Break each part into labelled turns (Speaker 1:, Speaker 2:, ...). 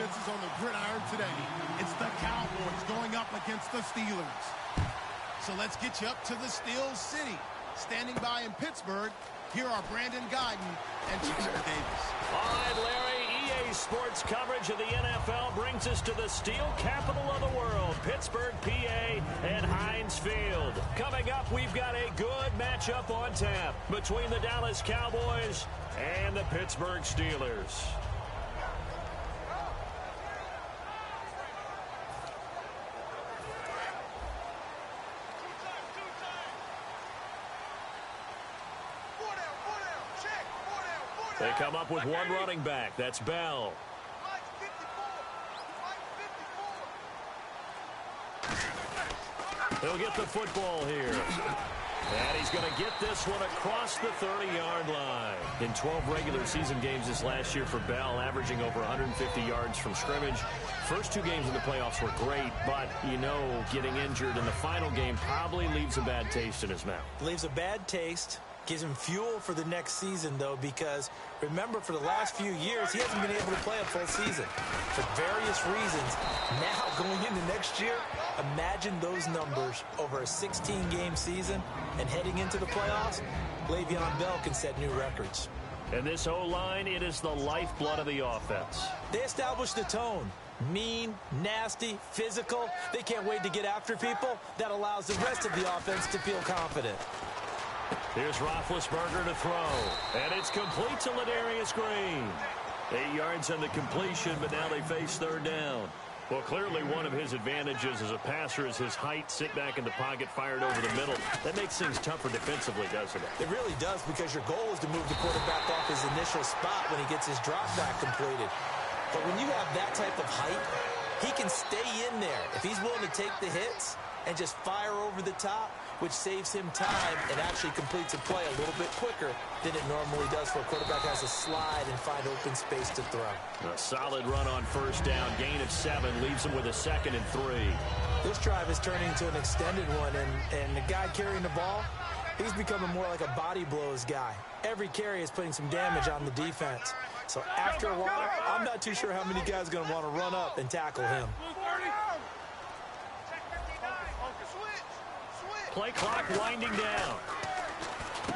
Speaker 1: offenses on the gridiron today. It's the Cowboys going up against the Steelers. So let's get you up to the Steel City. Standing by in Pittsburgh, here are Brandon Guyton and Jason Davis.
Speaker 2: All right, Larry, EA Sports coverage of the NFL brings us to the steel capital of the world, Pittsburgh, PA, and Heinz Field. Coming up, we've got a good matchup on tap between the Dallas Cowboys and the Pittsburgh Steelers. They come up with one running back. That's Bell. He'll get the football here. And he's going to get this one across the 30-yard line. In 12 regular season games this last year for Bell, averaging over 150 yards from scrimmage. First two games in the playoffs were great, but, you know, getting injured in the final game probably leaves a bad taste in his mouth.
Speaker 3: Leaves a bad taste. Gives him fuel for the next season, though, because, remember, for the last few years, he hasn't been able to play a full season for various reasons. Now, going into next year, imagine those numbers over a 16-game season and heading into the playoffs. Le'Veon Bell can set new records.
Speaker 2: And this O-line, it is the lifeblood of the offense.
Speaker 3: They established the tone. Mean, nasty, physical. They can't wait to get after people. That allows the rest of the offense to feel confident.
Speaker 2: Here's Roethlisberger to throw. And it's complete to Ladarius Green. 8 yards on the completion, but now they face third down. Well, clearly one of his advantages as a passer is his height. Sit back in the pocket, fired over the middle. That makes things tougher defensively, doesn't it?
Speaker 3: It really does, because your goal is to move the quarterback off his initial spot when he gets his drop back completed. But when you have that type of height, he can stay in there if he's willing to take the hits and just fire over the top, which saves him time and actually completes a play a little bit quicker than it normally does for a quarterback has to slide and find open space to throw.
Speaker 2: A solid run on first down. Gain of 7 leaves him with a 2nd and 3.
Speaker 3: This drive is turning into an extended one, and the guy carrying the ball, he's becoming more like a body blows guy. Every carry is putting some damage on the defense. So after a while, I'm not too sure how many guys are going to want to run up and tackle him.
Speaker 2: Play clock winding down.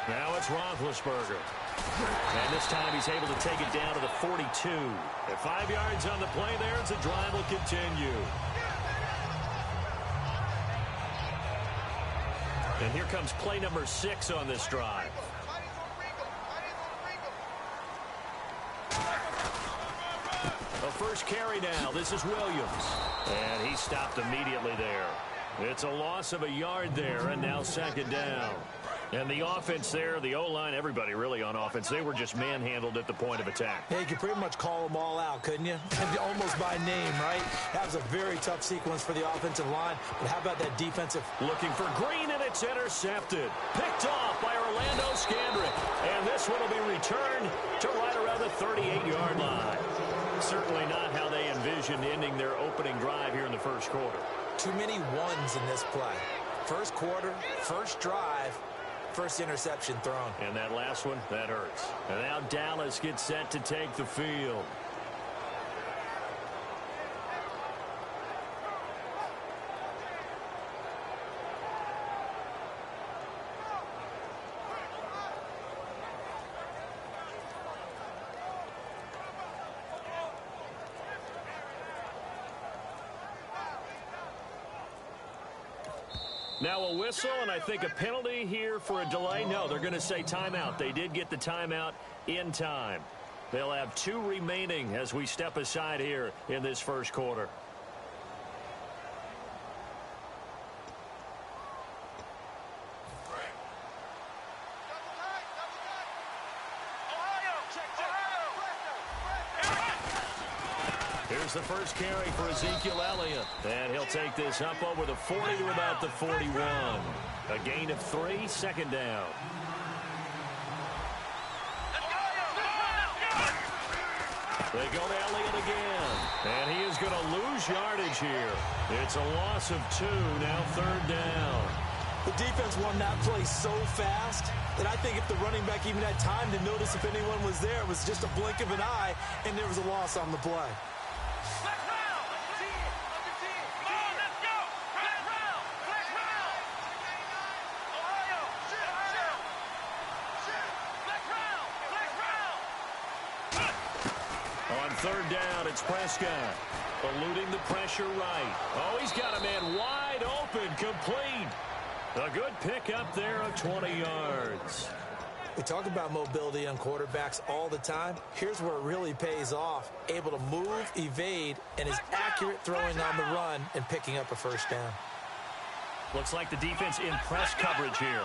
Speaker 2: Now it's Roethlisberger. And this time he's able to take it down to the 42. At 5 yards on the play there, the drive will continue. And here comes play number 6 on this drive. The first carry now. This is Williams. And he stopped immediately there. It's a loss of a yard there, and now 2nd down. And the offense there, the O-line, everybody really on offense, they were just manhandled at the point of attack.
Speaker 3: Yeah, you could pretty much call them all out, couldn't you? Almost by name, right? That was a very tough sequence for the offensive line. But how about that defensive?
Speaker 2: Looking for Green, and it's intercepted. Picked off by Orlando Scandrick. And this one will be returned to right around the 38-yard line. Certainly not how they envisioned ending their opening drive here in the first quarter.
Speaker 3: Too many ones in this play. First quarter, first drive, first interception thrown.
Speaker 2: And that last one, that hurts. And now Dallas gets set to take the field. Now a whistle, and I think a penalty here for a delay. No, they're going to say timeout. They did get the timeout in time. They'll have 2 remaining as we step aside here in this first quarter. Here's the first carry for Ezekiel Elliott. And he'll take this up over the 40 to about the 41. A gain of 3, 2nd down. They go to Elliott again. And he is going to lose yardage here. It's a loss of 2, now 3rd down.
Speaker 3: The defense won that play so fast that I think if the running back even had time to notice if anyone was there, it was just a blink of an eye, and there was a loss on the play.
Speaker 2: On third down, it's Prescott. Eluding the pressure right. Oh, he's got a man wide open, complete. A good pick up there of 20 yards.
Speaker 3: We talk about mobility on quarterbacks all the time. Here's where it really pays off. Able to move, evade, and is accurate throwing on the run and picking up a first down.
Speaker 2: Looks like the defense in press coverage here.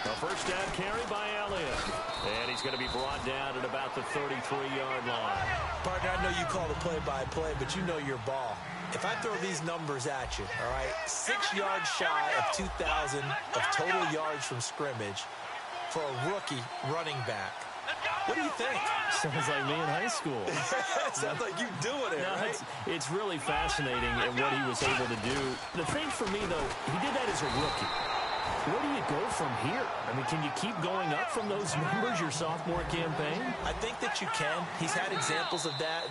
Speaker 2: A first down carry by Elliott. And he's going to be brought down at about the 33-yard line.
Speaker 3: Partner, I know you call the play-by-play, but you know your ball. If I throw these numbers at you, all right, 6 yards shy of 2,000 of total yards from scrimmage for a rookie running back, what do you think?
Speaker 2: Sounds like me in high school.
Speaker 3: Sounds like you doing it, right?
Speaker 2: It's really fascinating in what he was able to do. The thing for me, though, he did that as a rookie. Where do you go from here? I mean, can you keep going up from those numbers your sophomore campaign?
Speaker 3: I think that you can. He's had examples of that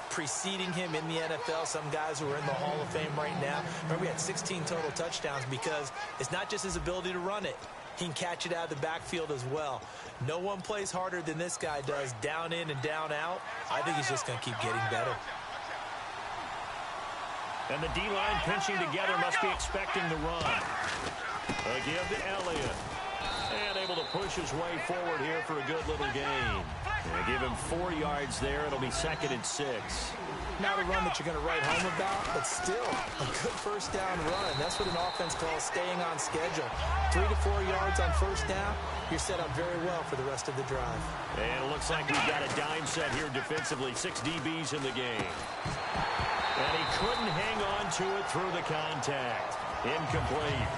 Speaker 3: preceding him in the NFL. Some guys who are in the Hall of Fame right now. Remember, he had 16 total touchdowns because it's not just his ability to run it. He can catch it out of the backfield as well. No one plays harder than this guy does, down in and down out. I think he's just going to keep getting better.
Speaker 2: And the D-line pinching together must be expecting the run. A give to Elliott. And able to push his way forward here for a good little gain. And give him 4 yards there. It'll be 2nd and 6.
Speaker 3: Not a run that you're going to write home about, but still a good first down run. That's what an offense calls staying on schedule. 3 to 4 yards on first down. You're set up very well for the rest of the drive.
Speaker 2: And it looks like we've got a dime set here defensively. 6 DBs in the game. And he couldn't hang on to it through the contact. Incomplete.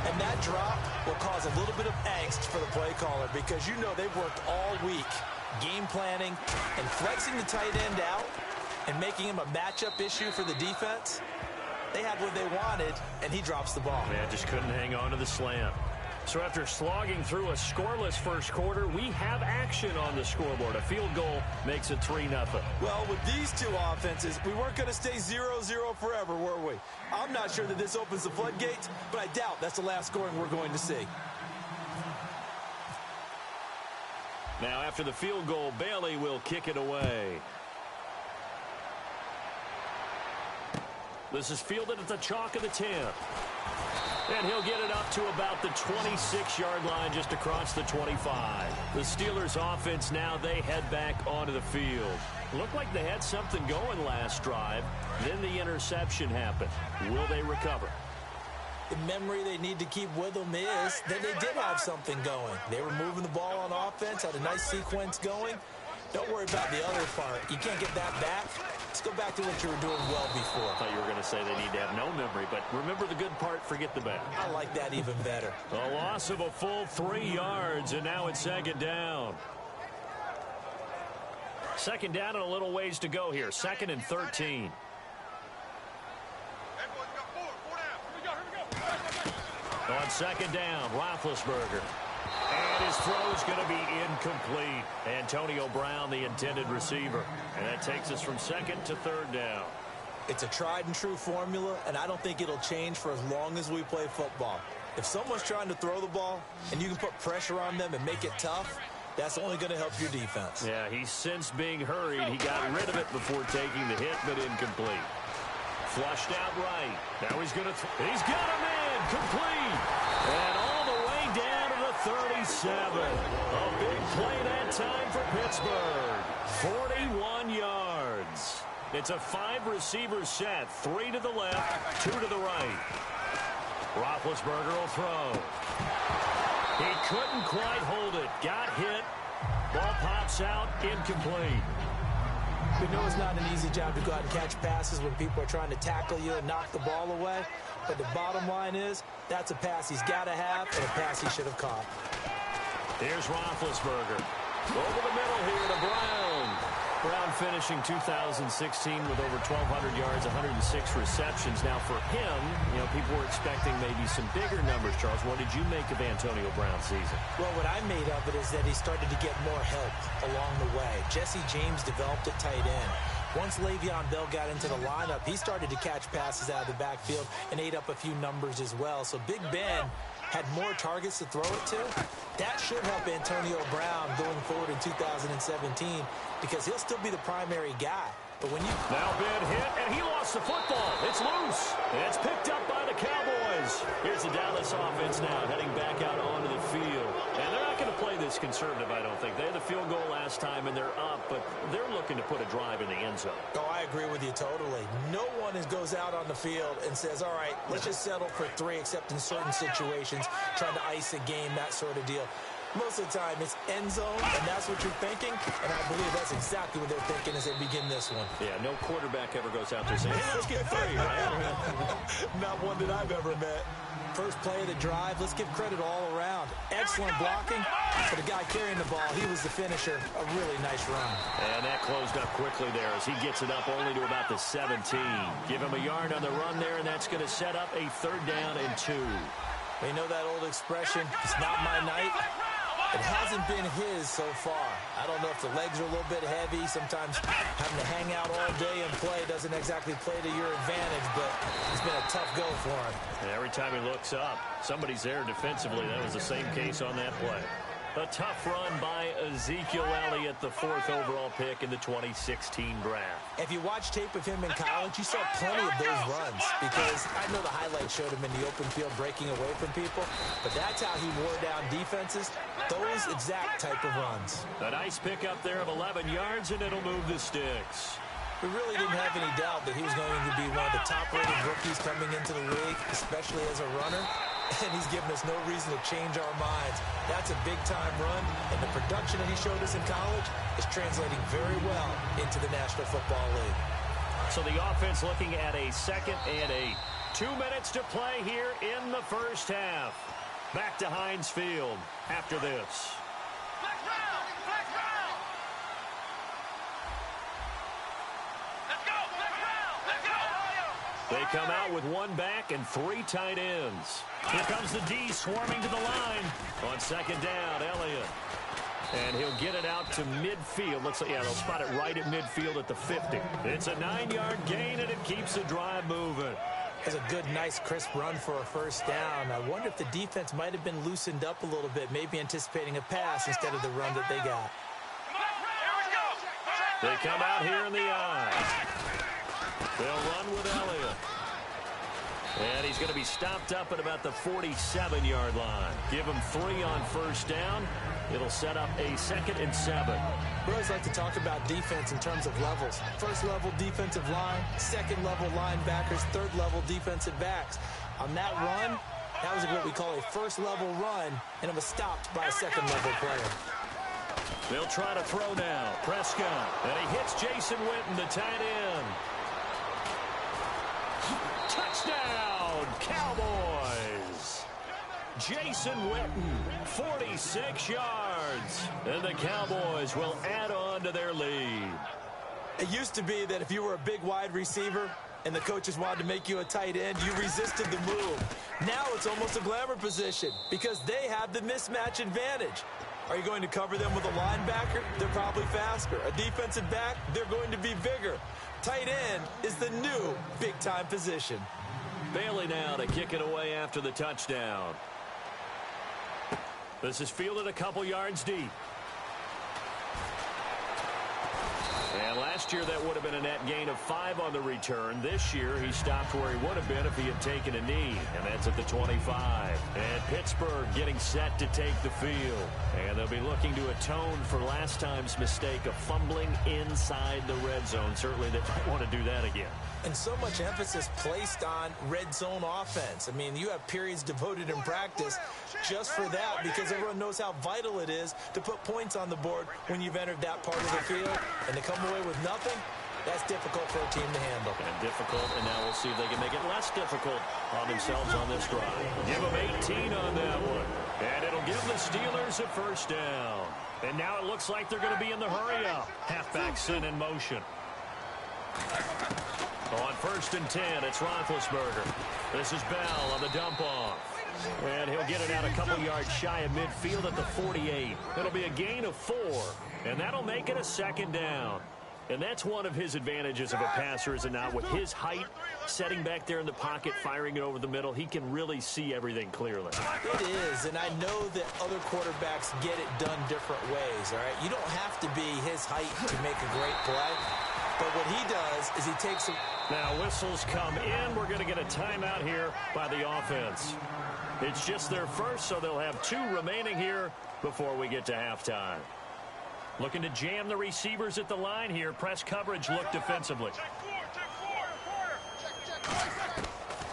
Speaker 3: And that drop will cause a little bit of angst for the play caller because you know they've worked all week game planning and flexing the tight end out and making him a matchup issue for the defense. They had what they wanted, and he drops the ball.
Speaker 2: Man, just couldn't hang on to the slant. So after slogging through a scoreless first quarter, we have action on the scoreboard. A field goal makes it 3-0.
Speaker 3: Well, with these two offenses, we weren't going to stay 0-0 forever, were we? I'm not sure that this opens the floodgates, but I doubt that's the last scoring we're going to see.
Speaker 2: Now, after the field goal, Bailey will kick it away. This is fielded at the chalk of the 10. And he'll get it up to about the 26-yard line just across the 25. The Steelers offense now, they head back onto the field. Looked like they had something going last drive. Then the interception happened. Will they recover?
Speaker 3: The memory they need to keep with them is that they did have something going. They were moving the ball on offense, had a nice sequence going. Don't worry about the other part. You can't get that back. Let's go back to what you were doing well before.
Speaker 2: I thought you were going to say they need to have no memory, but remember the good part, forget the bad.
Speaker 3: I like that even better.
Speaker 2: A loss of a full 3 yards, and now it's 2nd down. 2nd down and a little ways to go here. 2nd and 13. On 2nd down, Roethlisberger. And his throw is going to be incomplete. Antonio Brown, the intended receiver. And that takes us from 2nd to 3rd down.
Speaker 3: It's a tried-and-true formula, and I don't think it'll change for as long as we play football. If someone's trying to throw the ball and you can put pressure on them and make it tough, that's only going to help your defense.
Speaker 2: Yeah, he's since being hurried. He got rid of it before taking the hit, but incomplete. Flushed out right. Now he's going to he's got him in. Complete. And all the way down to the 37. A big play that time for Pittsburgh. 41 yards. It's a 5-receiver set. 3 to the left, 2 to the right. Roethlisberger will throw. He couldn't quite hold it. Got hit. Ball pops out. Incomplete.
Speaker 3: We know it's not an easy job to go out and catch passes when people are trying to tackle you and knock the ball away. But the bottom line is, that's a pass he's got to have and a pass he should have caught.
Speaker 2: Here's Roethlisberger. Over the middle here to Brown. Brown finishing 2016 with over 1,200 yards, 106 receptions. Now for him, people were expecting maybe some bigger numbers, Charles. What did you make of Antonio Brown's season?
Speaker 3: Well, what I made of it is that he started to get more help along the way. Jesse James developed at tight end. Once Le'Veon Bell got into the lineup, he started to catch passes out of the backfield and ate up a few numbers as well. So Big Ben had more targets to throw it to, that should help Antonio Brown going forward in 2017 because he'll still be the primary guy. But when you...
Speaker 2: Now bad hit, and he lost the football. It's loose. It's picked up by the Cowboys. Here's the Dallas offense now heading back out onto the field. And they're not going to play this conservative, I don't think. They had the field goal last time, and they're up, but they're looking to put a drive in the end zone.
Speaker 3: Oh, I agree with you totally. No one goes out on the field and says, all right, let's just settle for 3, except in certain situations, trying to ice a game, that sort of deal. Most of the time, it's end zone, and that's what you're thinking, and I believe that's exactly what they're thinking as they begin this one.
Speaker 2: Yeah, no quarterback ever goes out there saying, hey, let's get 3, right?
Speaker 3: Not one that I've ever met. First play of the drive, let's give credit all around. Excellent blocking for the guy carrying the ball. He was the finisher. A really nice run.
Speaker 2: And that closed up quickly there as he gets it up only to about the 17. Give him a yard on the run there, and that's going to set up a 3rd down and 2.
Speaker 3: You know that old expression, it's not my night? It hasn't been his so far. I don't know if the legs are a little bit heavy. Sometimes having to hang out all day and play doesn't exactly play to your advantage, but it's been a tough go for him.
Speaker 2: And every time he looks up, somebody's there defensively. That was the same case on that play. A tough run by Ezekiel Elliott, the 4th overall pick in the 2016 draft.
Speaker 3: If you watch tape of him in college, you saw plenty of those runs because I know the highlights showed him in the open field breaking away from people, but that's how he wore down defenses, those exact type of runs.
Speaker 2: A nice pickup there of 11 yards, and it'll move the sticks.
Speaker 3: We really didn't have any doubt that he was going to be one of the top-rated rookies coming into the league, especially as a runner. And he's given us no reason to change our minds. That's a big-time run, and the production that he showed us in college is translating very well into the National Football League.
Speaker 2: So the offense looking at a 2nd and 8. 2 minutes to play here in the first half. Back to Heinz Field after this. They come out with 1 back and 3 tight ends. Here comes the D swarming to the line. On 2nd down, Elliott. And he'll get it out to midfield. Looks like, yeah, they'll spot it right at midfield at the 50. It's a 9-yard gain, and it keeps the drive moving.
Speaker 3: It's a good, nice, crisp run for a 1st down. I wonder if the defense might have been loosened up a little bit, maybe anticipating a pass instead of the run that they got.
Speaker 2: They come out here in the eye. They'll run with Elliott. And he's going to be stopped up at about the 47-yard line. Give him 3 on 1st down. It'll set up a 2nd and 7.
Speaker 3: We always like to talk about defense in terms of levels. 1st level defensive line, 2nd level linebackers, 3rd level defensive backs. On that run, that was what we call a 1st level run, and it was stopped by a 2nd level player.
Speaker 2: They'll try to throw now. Prescott. And he hits Jason Witten, the tight end. Touchdown, Cowboys. Jason Witten, 46 yards. And the Cowboys will add on to their lead.
Speaker 3: It used to be that if you were a big wide receiver and the coaches wanted to make you a tight end, you resisted the move. Now it's almost a glamour position because they have the mismatch advantage. Are you going to cover them with a linebacker? They're probably faster. A defensive back? They're going to be bigger. Tight end is the new big-time position.
Speaker 2: Bailey now to kick it away after the touchdown. This is fielded a couple yards deep. And last year that would have been a net gain of 5 on the return. This year he stopped where he would have been if he had taken a knee. And that's at the 25. And Pittsburgh getting set to take the field. And they'll be looking to atone for last time's mistake of fumbling inside the red zone. Certainly they might want to do that again.
Speaker 3: And so much emphasis placed on red zone offense. I mean, you have periods devoted in practice just for that because everyone knows how vital it is to put points on the board when you've entered that part of the field. And to come away with nothing, that's difficult for a team to handle.
Speaker 2: And difficult, and now we'll see if they can make it less difficult on themselves on this drive. Give them 18 on that one. And it'll give the Steelers a 1st down. And now it looks like they're going to be in the hurry-up. Halfback sent in motion. On 1st and 10, it's Roethlisberger. This is Bell on the dump-off. And he'll get it out a couple yards shy of midfield at the 48. It'll be a gain of 4, and that'll make it a 2nd down. And that's one of his advantages of a passer, is it not? With his height, setting back there in the pocket, firing it over the middle, he can really see everything clearly.
Speaker 3: It is, and I know that other quarterbacks get it done different ways, all right? You don't have to be his height to make a great play, but what he does is he takes a...
Speaker 2: Now whistles come in. We're going to get a timeout here by the offense. It's just their first, so they'll have 2 remaining here before we get to halftime. Looking to jam the receivers at the line here. Press coverage look defensively.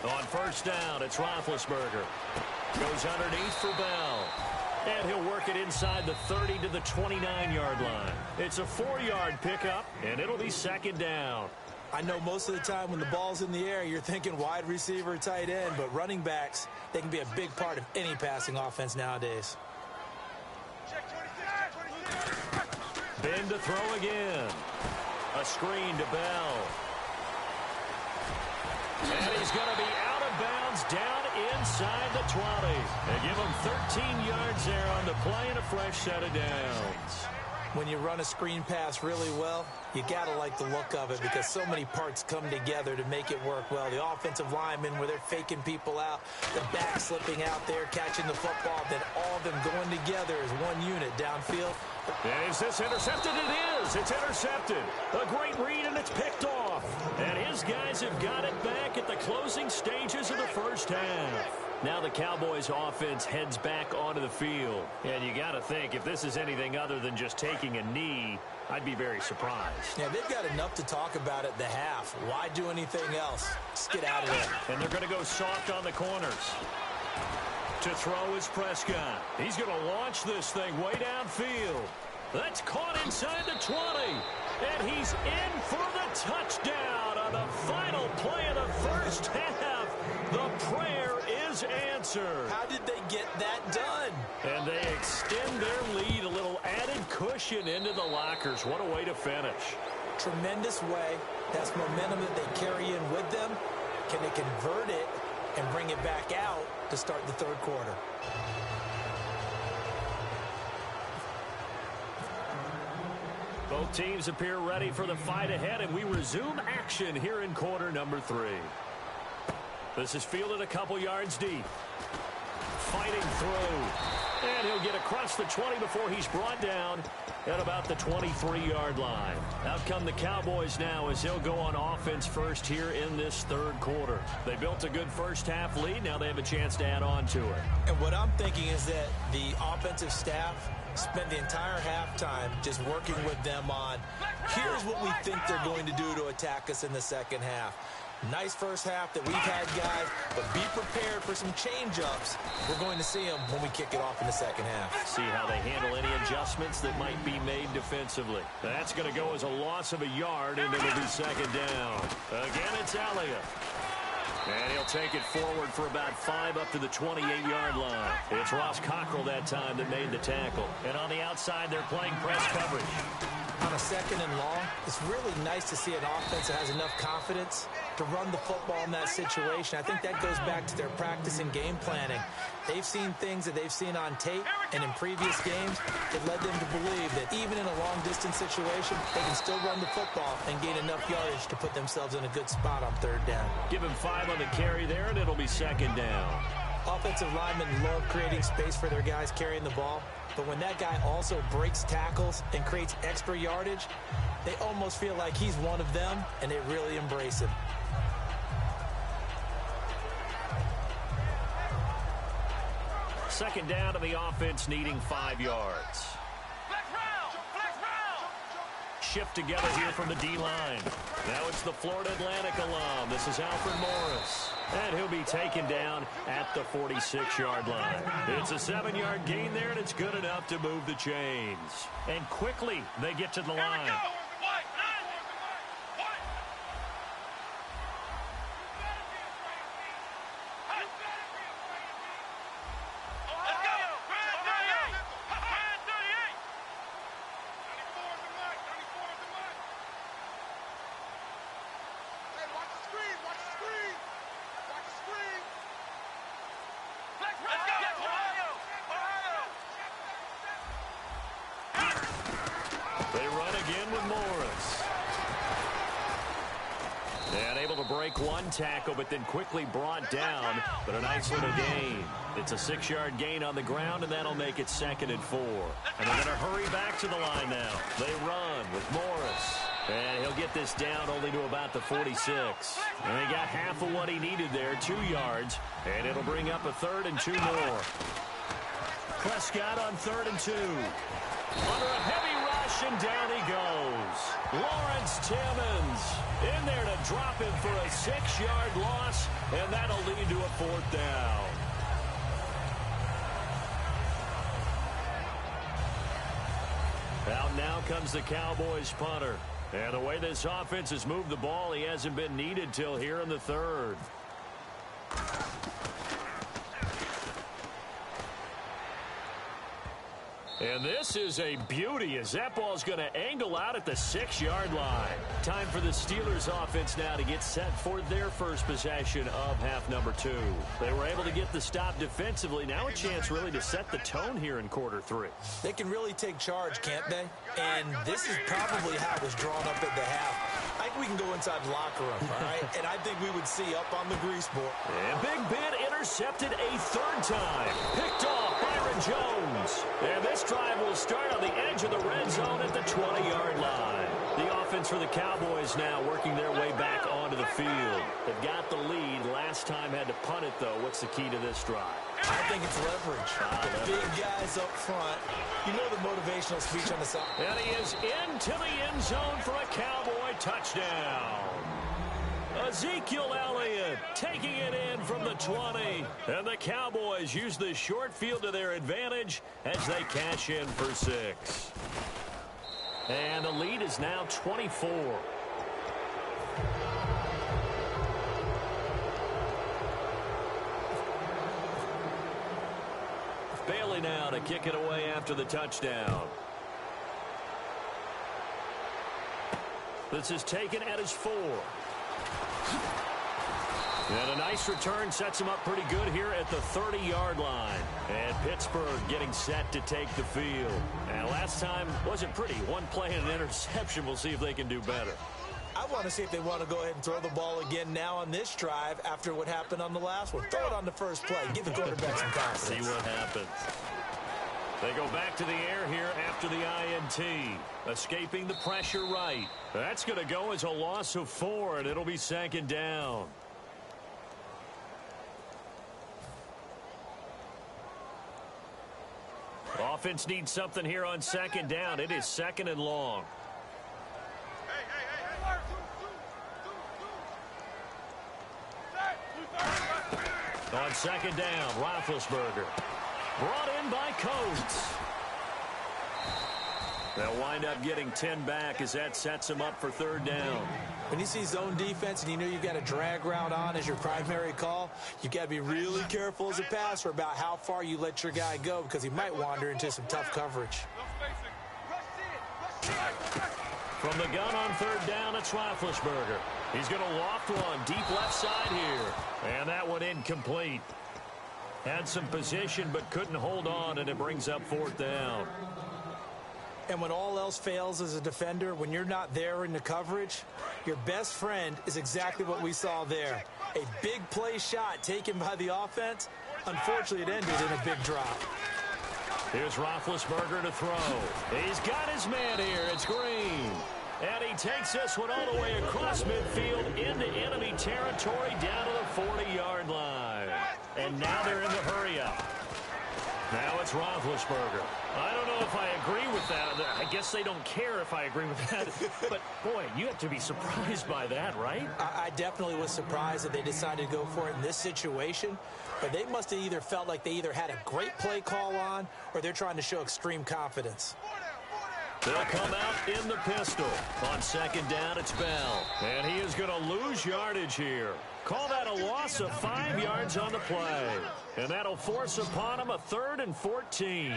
Speaker 2: On first down, it's Roethlisberger. Goes underneath for Bell. And he'll work it inside the 30 to the 29-yard line. It's a 4-yard pickup, and it'll be second down.
Speaker 3: I know most of the time when the ball's in the air, you're thinking wide receiver, tight end, but running backs, they can be a big part of any passing offense nowadays.
Speaker 2: Ben to throw again. A screen to Bell. And he's going to be out of bounds down inside the 20. They give him 13 yards there on the play and a fresh set of downs.
Speaker 3: When you run a screen pass really well, you got to like the look of it because so many parts come together to make it work well. The offensive linemen, where they're faking people out, the back slipping out there, catching the football, then all of them going together as one unit downfield.
Speaker 2: And is this intercepted? It is. It's intercepted. A great read, and it's picked off. And his guys have got it back at the closing stages of the first half. Now the Cowboys offense heads back onto the field. And you got to think, if this is anything other than just taking a knee, I'd be very surprised.
Speaker 3: Yeah, they've got enough to talk about at the half. Why do anything else? Just get out of there.
Speaker 2: And they're going to go soft on the corners. To throw is Prescott. He's going to launch this thing way downfield. That's caught inside the 20. And he's in for the touchdown on the final play of the first half. The prayer is answered.
Speaker 3: How did they get that done?
Speaker 2: And they extend their lead, a little added cushion into the lockers. What a way to finish.
Speaker 3: Tremendous way. That's momentum that they carry in with them. Can they convert it and bring it back out to start the third quarter?
Speaker 2: Both teams appear ready for the fight ahead, and we resume action here in quarter number 3. This is fielded a couple yards deep. Fighting through. And he'll get across the 20 before he's brought down at about the 23-yard line. Out come the Cowboys now as they'll go on offense first here in this third quarter. They built a good first half lead. Now they have a chance to add on to it.
Speaker 3: And what I'm thinking is that the offensive staff spent the entire halftime just working with them on, here's what we think they're going to do to attack us in the second half. Nice first half that we've had, guys, but be prepared for some change-ups. We're going to see them when we kick it off in the second half.
Speaker 2: See how they handle any adjustments that might be made defensively. That's going to go as a loss of a yard, and it'll be second down. Again, it's Elliott. And he'll take it forward for about 5 up to the 28-yard line. It's Ross Cockrell that time that made the tackle. And on the outside, they're playing press coverage.
Speaker 3: On a second and long, it's really nice to see an offense that has enough confidence to run the football in that situation. I think that goes back to their practice and game planning. They've seen things that they've seen on tape and in previous games that led them to believe that even in a long-distance situation, they can still run the football and gain enough yardage to put themselves in a good spot on third down.
Speaker 2: Give him 5 on the carry there, and it'll be second down.
Speaker 3: Offensive linemen love creating space for their guys carrying the ball, but when that guy also breaks tackles and creates extra yardage, they almost feel like he's one of them, and they really embrace him.
Speaker 2: Second down to the offense, needing 5 yards. Shift together here from the D-line. Now it's the Florida Atlantic alum. This is Alfred Morris. And he'll be taken down at the 46-yard line. It's a 7-yard gain there, and it's good enough to move the chains. And quickly, they get to the line. They run again with Morris. And able to break one tackle, but then quickly brought down. But a nice little gain. It's a 6-yard gain on the ground, and that'll make it 2nd and 4. And they're going to hurry back to the line now. They run with Morris. And he'll get this down only to about the 46. And they got half of what he needed there, 2 yards. And it'll bring up a 3rd and 2 more. Prescott on 3rd and 2. Under a heavy rush, and down he goes. Lawrence Timmons in there to drop him for a 6-yard loss, and that'll lead to a 4th down. Out now comes the Cowboys punter. And the way this offense has moved the ball, he hasn't been needed till here in the 3rd. And this is a beauty as that ball's going to angle out at the 6-yard line. Time for the Steelers offense now to get set for their first possession of half number 2. They were able to get the stop defensively. Now a chance really to set the tone here in quarter 3.
Speaker 3: They can really take charge, can't they? And this is probably how it was drawn up at the half. I think we can go inside the locker room, all right? And I think we would see up on the grease board.
Speaker 2: And Big Ben intercepted a 3rd time. Picked off Byron Jones. And this drive will start on the edge of the red zone at the 20-yard line. The offense for the Cowboys now working their way back onto the field. They've got the lead. Last time had to punt it, though. What's the key to this drive?
Speaker 3: I think it's leverage. The big guys up front. You know the motivational speech on the side.
Speaker 2: And he is into the end zone for a Cowboy touchdown. Ezekiel Elliott taking it in from the 20. And the Cowboys use the short field to their advantage as they cash in for 6. And the lead is now 24. Bailey now to kick it away after the touchdown. This is taken at his 4. And a nice return sets him up pretty good here at the 30-yard line. And Pittsburgh getting set to take the field. And last time wasn't pretty. One play and an interception. We'll see if they can do better.
Speaker 3: I want to see if they want to go ahead and throw the ball again now on this drive after what happened on the last one. Throw it on the first play. Give the quarterback some confidence.
Speaker 2: See what happens. They go back to the air here after the INT. Escaping the pressure right. That's going to go as a loss of 4, and it'll be 2nd down. Offense needs something here on 2nd down. It is 2nd and long. On 2nd down, Roethlisberger. Brought in by Coates. They'll wind up getting 10 back as that sets him up for 3rd down.
Speaker 3: When you see zone defense and you know you've got a drag route on as your primary call, you've got to be really careful as a passer about how far you let your guy go because he might wander into some tough coverage.
Speaker 2: From the gun on 3rd down, it's Roethlisberger. He's going to loft one deep left side here. And that one incomplete. Had some position but couldn't hold on, and it brings up 4th down.
Speaker 3: And when all else fails as a defender, when you're not there in the coverage, your best friend is exactly what we saw there. A big play shot taken by the offense. Unfortunately, it ended in a big drop.
Speaker 2: Here's Roethlisberger to throw. He's got his man here. It's Green. And he takes this one all the way across midfield into enemy territory down to the 40-yard line. And now they're in the hurry-up. Now it's Roethlisberger. I don't know if I agree with that. I guess they don't care if I agree with that. But, boy, you have to be surprised by that, right?
Speaker 3: I definitely was surprised that they decided to go for it in this situation. But they must have either felt like they either had a great play call on or they're trying to show extreme confidence.
Speaker 2: They'll come out in the pistol. On 2nd down, it's Bell. And he is going to lose yardage here. Call that a loss of 5 yards on the play. And that'll force upon him a 3rd and 14.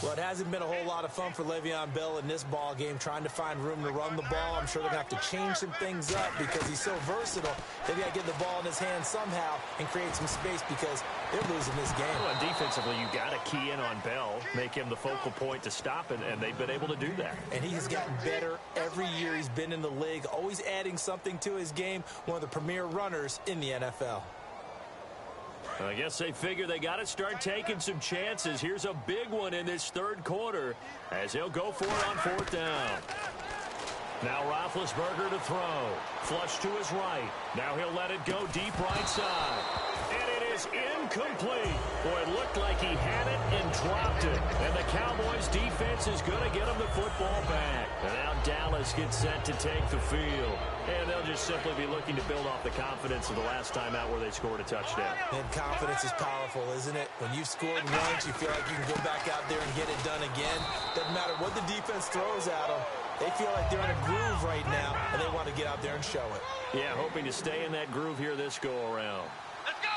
Speaker 3: Well, it hasn't been a whole lot of fun for Le'Veon Bell in this ball game, trying to find room to run the ball. I'm sure they're going to have to change some things up because he's so versatile. They've got to get the ball in his hands somehow and create some space because they're losing this game.
Speaker 2: Well, defensively, you got to key in on Bell, make him the focal point to stop it, and they've been able to do that.
Speaker 3: And he has gotten better every year he's been in the league, always adding something to his game, one of the premier runners in the NFL.
Speaker 2: I guess they figure they got to start taking some chances. Here's a big one in this third quarter as he'll go for it on fourth down. Now Roethlisberger to throw. Flush to his right. Now he'll let it go deep right side. And it is incomplete. Boy, it looked like he had it and dropped it. And the Cowboys defense is going to get him the football back. And now Dallas gets set to take the field. And they'll just simply be looking to build off the confidence of the last time out where they scored a touchdown.
Speaker 3: And confidence is powerful, isn't it? When you've scored once, you feel like you can go back out there and get it done again. Doesn't matter what the defense throws at them. They feel like they're in a groove right now, and they want to get out there and show it.
Speaker 2: Yeah, hoping to stay in that groove here this go-around.
Speaker 4: Let's go!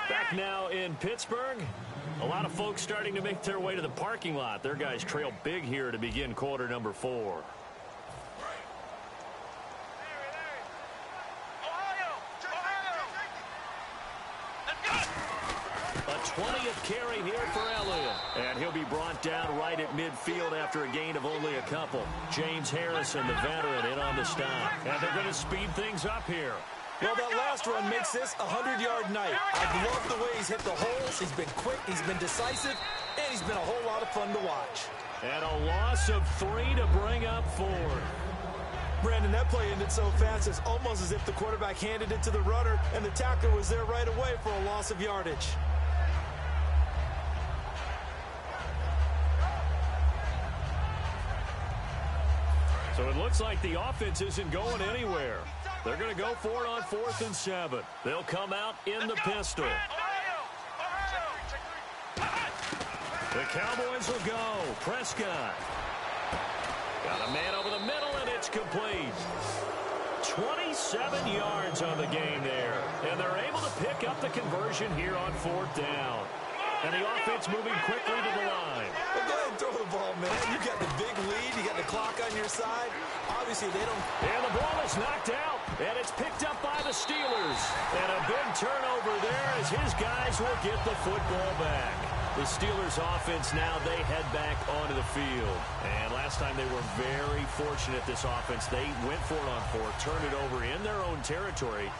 Speaker 2: Back now in Pittsburgh. A lot of folks starting to make their way to the parking lot. Their guys trail big here to begin quarter number 4. A 20th carry here for Elliott. And he'll be brought down right at midfield after a gain of only a couple. James Harrison, the veteran, in on the stop. And they're going to speed things up here.
Speaker 3: Well, that last run makes this a 100-yard night. I've loved the way he's hit the holes. He's been quick, he's been decisive, and he's been a whole lot of fun to watch.
Speaker 2: And a loss of 3 to bring up 4.
Speaker 3: Brandon, that play ended so fast, it's almost as if the quarterback handed it to the runner, and the tackler was there right away for a loss of yardage.
Speaker 2: So it looks like the offense isn't going anywhere. They're going to go for it on 4th and 7. They'll come out in the pistol. The Cowboys will go. Prescott. Got a man over the middle, and it's complete. 27 yards on the game there. And they're able to pick up the conversion here on 4th down. And the offense moving quickly to the line.
Speaker 3: Well, go ahead and throw the ball, man. You got the big lead. You got the clock on your side. Obviously, they don't...
Speaker 2: And the ball is knocked out. And it's picked up by the Steelers. And a big turnover there as his guys will get the football back. The Steelers offense now, they head back onto the field. And last time they were very fortunate, this offense. They went for it on 4, turned it over in their own territory.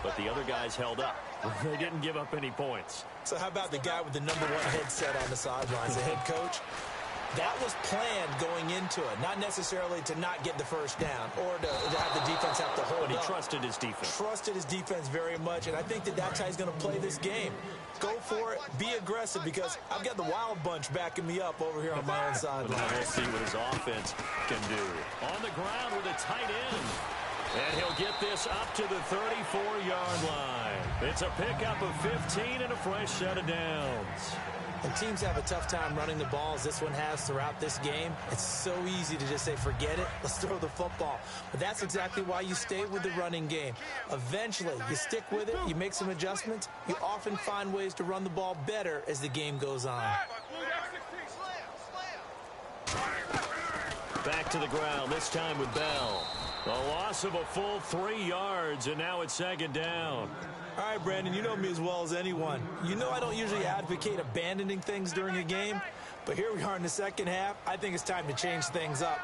Speaker 2: But the other guys held up. They didn't give up any points.
Speaker 3: So how about the guy with the #1 headset on the sidelines, the head coach? That was planned going into it, not necessarily to not get the first down or to have the defense have to hold up.
Speaker 2: But he trusted his defense.
Speaker 3: Trusted his defense very much, and I think that that's how he's going to play this game. Go for it, be aggressive, because I've got the wild bunch backing me up over here on my own sideline.
Speaker 2: We'll see what his offense can do. On the ground with a tight end. And he'll get this up to the 34-yard line. It's a pickup of 15 and a fresh set of downs.
Speaker 3: And teams have a tough time running the ball, as this one has throughout this game. It's so easy to just say, forget it, let's throw the football. But that's exactly why you stay with the running game. Eventually, you stick with it, you make some adjustments. You often find ways to run the ball better as the game goes on.
Speaker 2: Back to the ground, this time with Bell. A loss of a full 3 yards, and now it's 2nd down.
Speaker 3: All right, Brandon, you know me as well as anyone. You know I don't usually advocate abandoning things during a game, but here we are in the second half. I think it's time to change things up.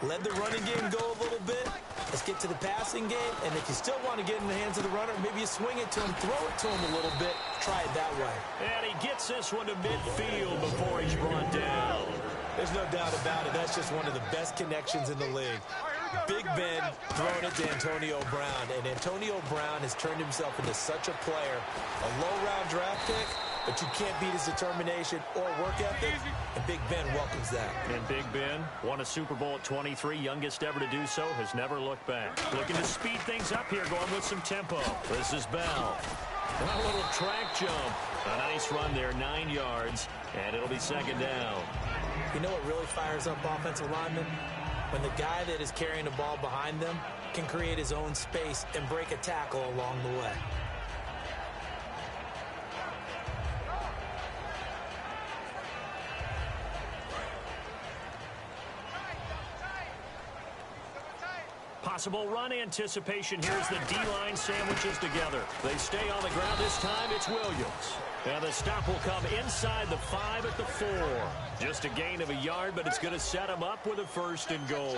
Speaker 3: Let the running game go a little bit. Let's get to the passing game, and if you still want to get in the hands of the runner, maybe you swing it to him, throw it to him a little bit, try it that way.
Speaker 2: And he gets this one to midfield before he's brought down.
Speaker 3: There's no doubt about it. That's just one of the best connections in the league. Big Ben throwing it to Antonio Brown, and Antonio Brown has turned himself into such a player. A low-round draft pick, but you can't beat his determination or work ethic, and Big Ben welcomes that.
Speaker 2: And Big Ben won a Super Bowl at 23, youngest ever to do so, has never looked back. Looking to speed things up here, going with some tempo. This is Bell. A little track jump. A nice run there, 9 yards, and it'll be 2nd down.
Speaker 3: You know what really fires up offensive linemen? When the guy that is carrying the ball behind them can create his own space and break a tackle along the way.
Speaker 2: Possible run anticipation here as the D-line sandwiches together. They stay on the ground this time. It's Williams. And the stop will come inside the 5 at the 4. Just a gain of a yard, but it's going to set them up with a 1st and goal.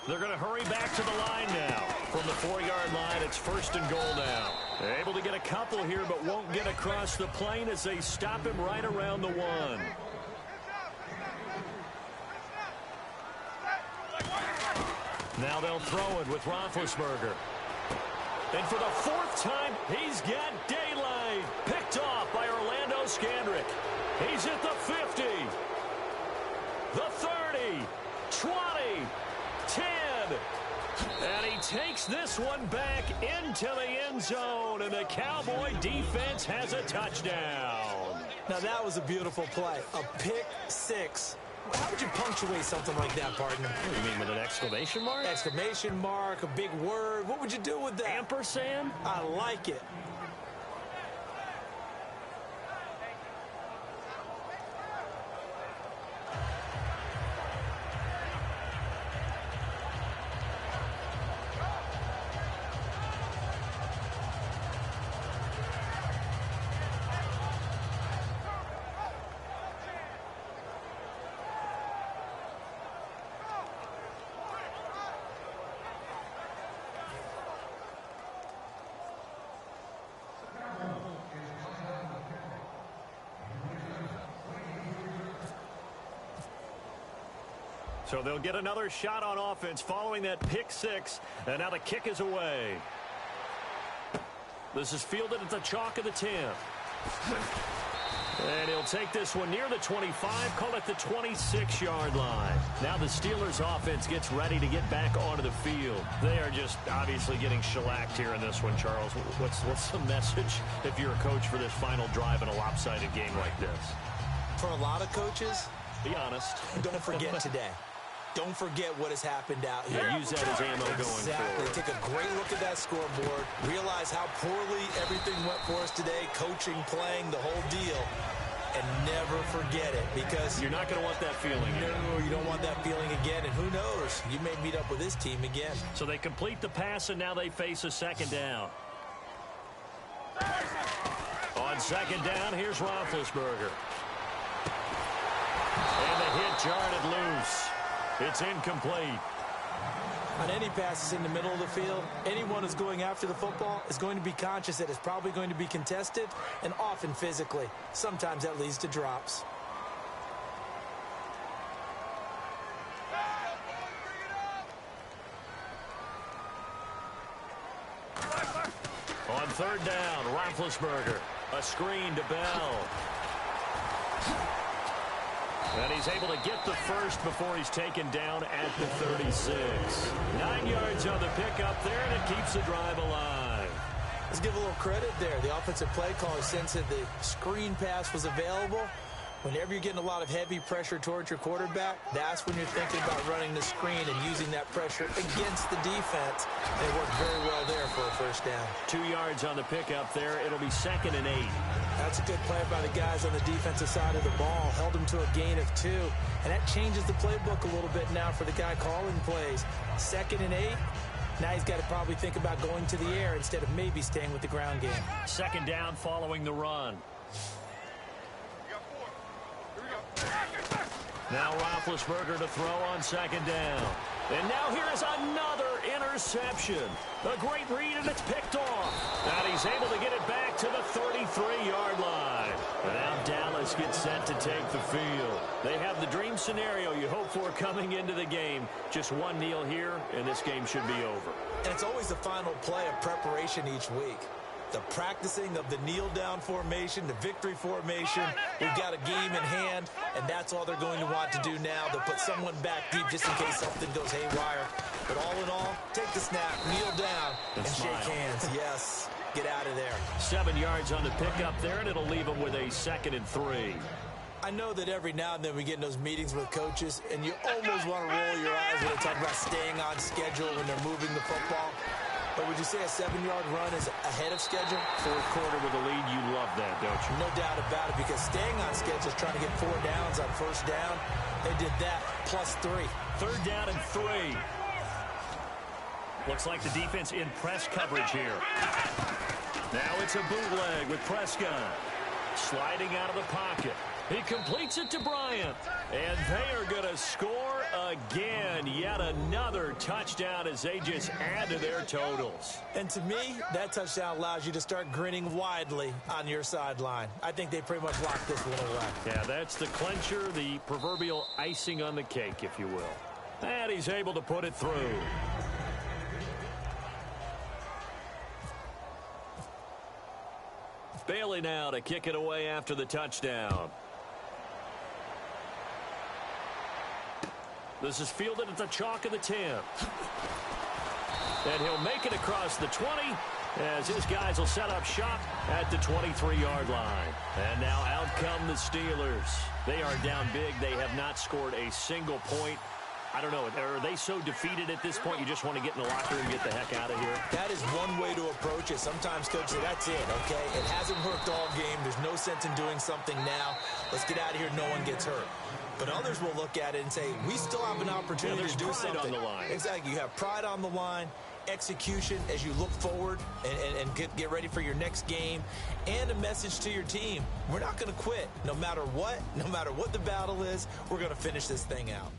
Speaker 2: They're going to hurry back to the line now. From the 4-yard line, it's 1st and goal now. They're able to get a couple here, but won't get across the plane as they stop him right around the 1. Now they'll throw it with Roethlisberger. And for the 4th time, he's got daylight. Picked off by Orlando Scandrick. He's at the 50. The 30. 20. 10. And he takes this one back into the end zone. And the Cowboy defense has a touchdown.
Speaker 3: Now that was a beautiful play. A pick 6. How would you punctuate something like that, partner?
Speaker 2: What do you mean, with an exclamation mark?
Speaker 3: Exclamation mark, a big word. What would you do with that?
Speaker 2: Ampersand?
Speaker 3: I like it.
Speaker 2: So they'll get another shot on offense following that pick 6. And now the kick is away. This is fielded at the chalk of the 10. And he'll take this one near the 25, call it the 26-yard line. Now the Steelers offense gets ready to get back onto the field. They are just obviously getting shellacked here in this one, Charles. What's the message if you're a coach for this final drive in a lopsided game like this?
Speaker 3: For a lot of coaches,
Speaker 2: be honest.
Speaker 3: Don't forget today. Don't forget what has happened out here.
Speaker 2: Yeah, use that as ammo going forward.
Speaker 3: Take a great look at that scoreboard. Realize how poorly everything went for us today. Coaching, playing, the whole deal. And never forget it, because
Speaker 2: you're not going to want that feeling again.
Speaker 3: No, you don't want that feeling again. And who knows? You may meet up with this team again.
Speaker 2: So they complete the pass, and now they face a 2nd down. On 2nd down, here's Roethlisberger. And the hit jarred it loose. It's incomplete.
Speaker 3: On any passes in the middle of the field, anyone who's going after the football is going to be conscious that it's probably going to be contested, and often physically. Sometimes that leads to drops.
Speaker 2: On 3rd down, Roethlisberger. A screen to Bell. And he's able to get the 1st before he's taken down at the 36. 9 yards on the pickup there, and it keeps the drive alive.
Speaker 3: Let's give a little credit there. The offensive play caller sensed that the screen pass was available. Whenever you're getting a lot of heavy pressure towards your quarterback, that's when you're thinking about running the screen and using that pressure against the defense. They worked very well there for a 1st down.
Speaker 2: 2 yards on the pickup there. It'll be 2nd and 8.
Speaker 3: That's a good play by the guys on the defensive side of the ball. Held them to a gain of 2. And that changes the playbook a little bit now for the guy calling plays. 2nd and 8. Now he's got to probably think about going to the air instead of maybe staying with the ground game.
Speaker 2: 2nd down following the run. Now Roethlisberger to throw on 2nd down. And now here is another interception. A great read, and it's picked off. And he's able to get it back to the 33-yard line. And now Dallas gets set to take the field. They have the dream scenario you hope for coming into the game. Just one kneel here, and this game should be over.
Speaker 3: And it's always the final play of preparation each week. The practicing of the kneel-down formation, the victory formation. We've got a game in hand, and that's all they're going to want to do now. They'll put someone back deep just in case something goes haywire. But all in all, take the snap, kneel down, and shake hands. Yes, get out of there.
Speaker 2: 7 yards on the pickup there, and it'll leave them with a 2nd and 3.
Speaker 3: I know that every now and then we get in those meetings with coaches, and you almost want to roll your eyes when they talk about staying on schedule when they're moving the football. But would you say a 7-yard run is ahead of schedule?
Speaker 2: 4th quarter with a lead, you love that, don't you?
Speaker 3: No doubt about it, because staying on schedule is trying to get 4 downs on 1st down. They did that plus 3.
Speaker 2: 3rd down and 3. Looks like the defense in press coverage here. Now it's a bootleg with Prescott. Sliding out of the pocket. He completes it to Bryant. And they are going to score again. Yet another touchdown as they just add to their totals.
Speaker 3: And to me, that touchdown allows you to start grinning widely on your sideline. I think they pretty much locked this one away.
Speaker 2: Yeah, that's the clincher, the proverbial icing on the cake, if you will. And he's able to put it through. Bailey now to kick it away after the touchdown. This is fielded at the chalk of the 10. And he'll make it across the 20 as his guys will set up shop at the 23-yard line. And now out come the Steelers. They are down big. They have not scored a single point. I don't know. Are they so defeated at this point you just want to get in the locker and get the heck out of here?
Speaker 3: That is one way to approach it. Sometimes coaches say, that's it, okay? It hasn't worked all game. There's no sense in doing something now. Let's get out of here. No one gets hurt. But others will look at it and say, we still have an opportunity to do something.
Speaker 2: On the line.
Speaker 3: Exactly. You have pride on the line, execution as you look forward and get ready for your next game, and a message to your team. We're not going to quit. No matter what the battle is, we're going to finish this thing out.